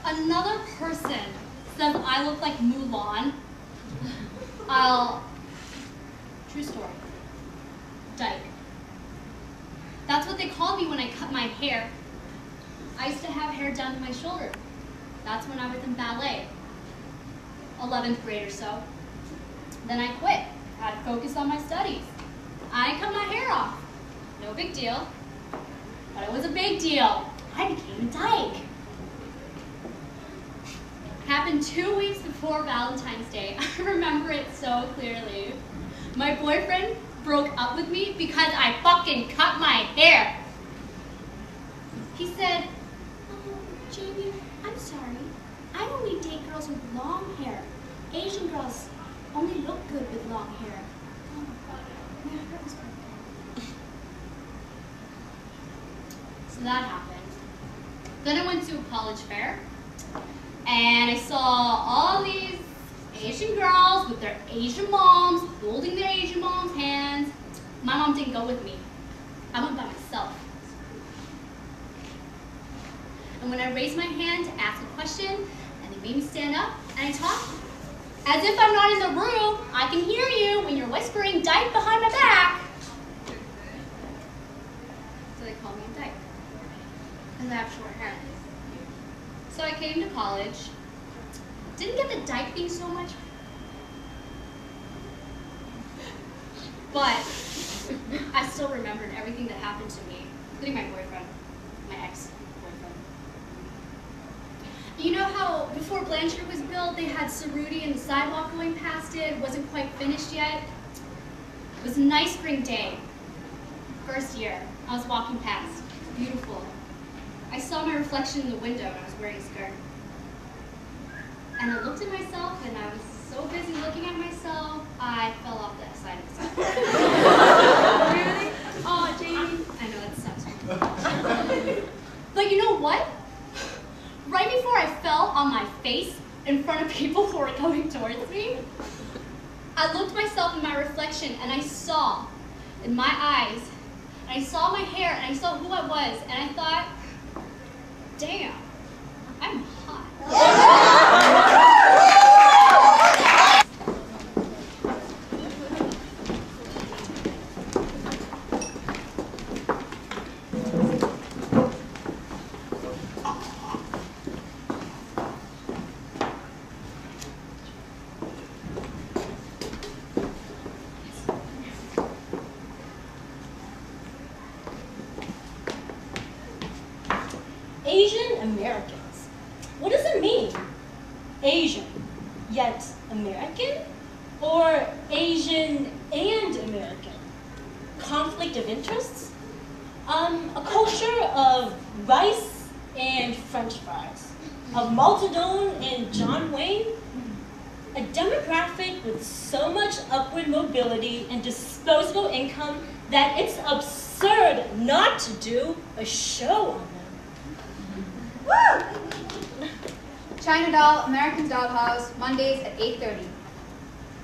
another person says I look like Mulan, true story, dyke. That's what they called me when I cut my hair. I used to have hair down to my shoulder. That's when I was in ballet, 11th grade or so. Then I quit, had to focus on my studies. I cut my hair off, no big deal, but it was a big deal. I became a dyke. Happened 2 weeks before Valentine's Day. I remember it so clearly. My boyfriend broke up with me because I fucking cut my hair. He said, "Oh, Jaime, I'm sorry. I only date girls with long hair. Asian girls only look good with long hair." Oh my God, my heart was broken. So that happened. Then I went to a college fair, and I saw all these Asian girls with their Asian moms, holding their Asian moms' hands. My mom didn't go with me. I went by myself. And when I raised my hand to ask a question, and they made me stand up, and I talked, as if I'm not in the room, I can hear you when you're whispering dyke behind my back. So they called me a dyke, because I have short hair. So I came to college. Didn't get the dyke thing so much, but I still remembered everything that happened to me, including my boyfriend, my ex-boyfriend. You know how before Blanchard was built, they had Cerruti and the sidewalk going past it? It wasn't quite finished yet. It was a nice spring day. First year, I was walking past. Beautiful. I saw my reflection in the window and I was wearing a skirt. And I looked at myself, and I was so busy looking at myself, I fell off the side of the sidewalk. Really? Oh, Jaime. I know, that sucks. But you know what? Right before I fell on my face in front of people who were coming towards me, I looked myself in my reflection, and I saw in my eyes, and I saw my hair, and I saw who I was, and I thought, damn, I'm hot. Asian Americans. What does it mean? Asian, yet American? Or Asian and American? Conflict of interests? A culture of rice and French fries. Of Maltodone and John Wayne? A demographic with so much upward mobility and disposable income that it's absurd not to do a show on them. Woo! China Doll, American Dollhouse, Mondays at 8:30.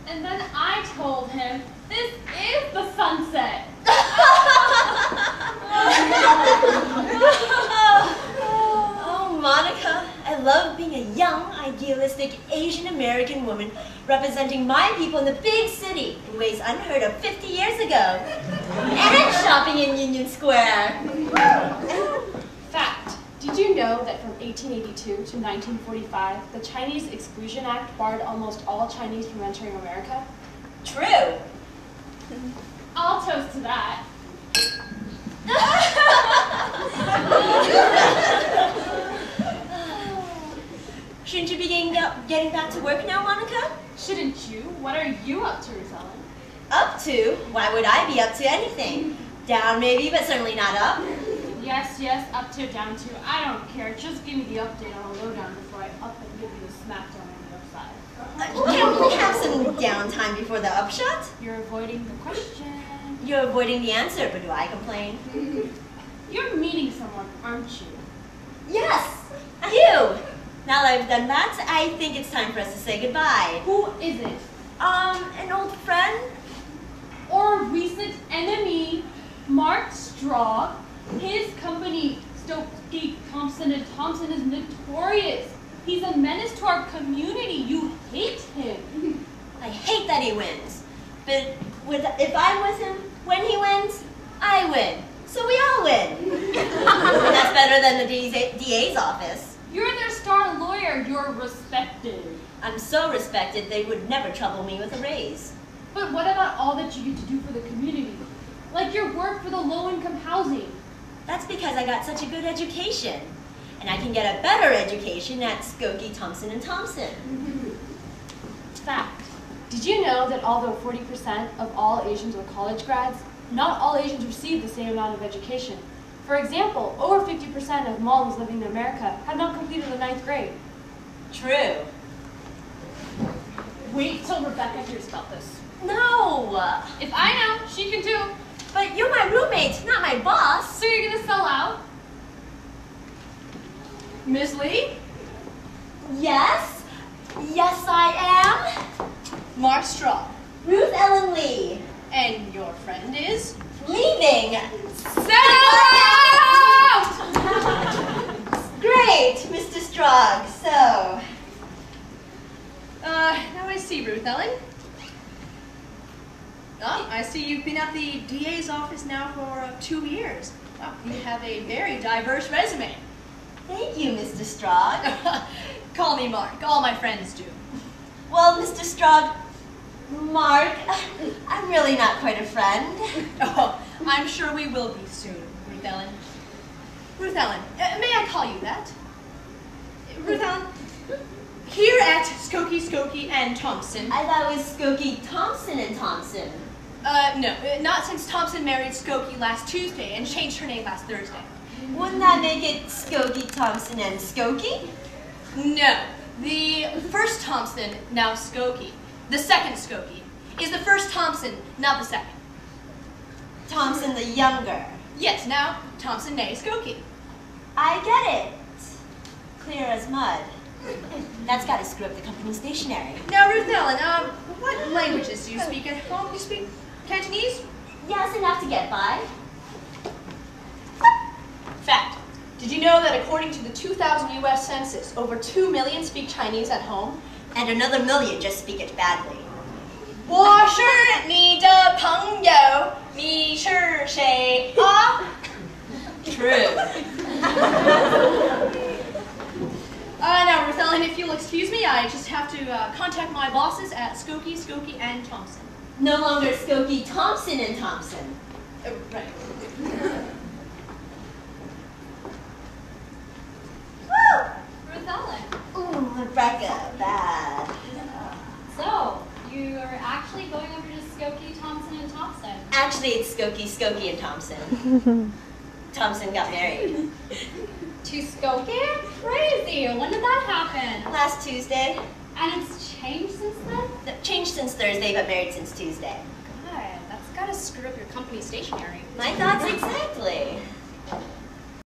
And then I told him, this is the sunset. Oh, Monica, I love being a young, idealistic Asian American woman representing my people in the big city in ways unheard of 50 years ago. And shopping in Union Square. Fact. Did you know that from 1882 to 1945, the Chinese Exclusion Act barred almost all Chinese from entering America? True. I'll toast to that. Shouldn't you be getting back to work now, Monica? Shouldn't you? What are you up to, Rosella? Up to? Why would I be up to anything? Down maybe, but certainly not up. Yes, yes, up to, down to. I don't care. Just give me the update on the lowdown before I up and give you the smackdown on the upside. Can't we have some downtime before the upshot? You're avoiding the question. You're avoiding the answer, but do I complain? You're meeting someone, aren't you? Yes, you. Now that I've done that, I think it's time for us to say goodbye. Who is it? An old friend? Or a recent enemy, Mark Straw. His company, Skokie Thompson and Thompson is notorious. He's a menace to our community. You hate him. I hate that he wins. But if I'm with him, when he wins, I win. So we all win. That's better than the DA's office. You're their star lawyer. You're respected. I'm so respected they would never trouble me with a raise. But what about all that you get to do for the community? Like your work for the low-income housing. That's because I got such a good education. And I can get a better education at Skokie Thompson and Thompson. Fact. Did you know that although 40% of all Asians are college grads, not all Asians receive the same amount of education? For example, over 50% of Hmong living in America have not completed the 9th grade. True. Wait till Rebecca hears about this. No! If I know, she can too. But you're my roommate, not my boss. So you're gonna sell out? Miss Lee? Yes? Yes, I am. Mark Straw. Ruth Ellen Lee. And your friend is? Leaving. Sell out! Great, Mr. Strog. So, Now I see, Ruth Ellen. Oh, I see you've been at the DA's office now for 2 years. Wow, you have a very diverse resume. thank you, Mr. Strog. Call me Mark. All my friends do. Well, Mr. Strog, Mark, I'm really not quite a friend. Oh, I'm sure we will be soon, Ruth Ellen. Ruth Ellen, may I call you that? Ruth Ellen, here at Skokie and Thompson. I thought it was Skokie Thompson and Thompson. No, not since Thompson married Skokie last Tuesday and changed her name last Thursday. Wouldn't that make it Skokie Thompson and Skokie? No, the first Thompson, now Skokie, the second Skokie, is the first Thompson, not the second. Thompson the younger. Yes, now Thompson nay Skokie. I get it. Clear as mud. That's got to screw up the company's stationery. Now, Ruth Ellen, what languages do you speak at home? You speak Cantonese? Yes, enough to get by. Fact. Did you know that according to the 2000 U.S. Census, over 2 million speak Chinese at home? And another million just speak it badly. 我是你的朋友，你是谁啊？ True. Now, Ruth Ellen, if you'll excuse me, I just have to contact my bosses at Skokie and Thompson. No longer Skokie Thompson and Thompson. Right. Woo! Ruth Ellen. Ooh, Rebecca, bad. So, you are actually going over to Skokie, Thompson, and Thompson. Actually, it's Skokie and Thompson. Thompson got married. To Skokie? Crazy. When did that happen? Last Tuesday. And it's changed since then? Changed since Thursday, but married since Tuesday. God, that's gotta screw up your company stationery. My thoughts exactly.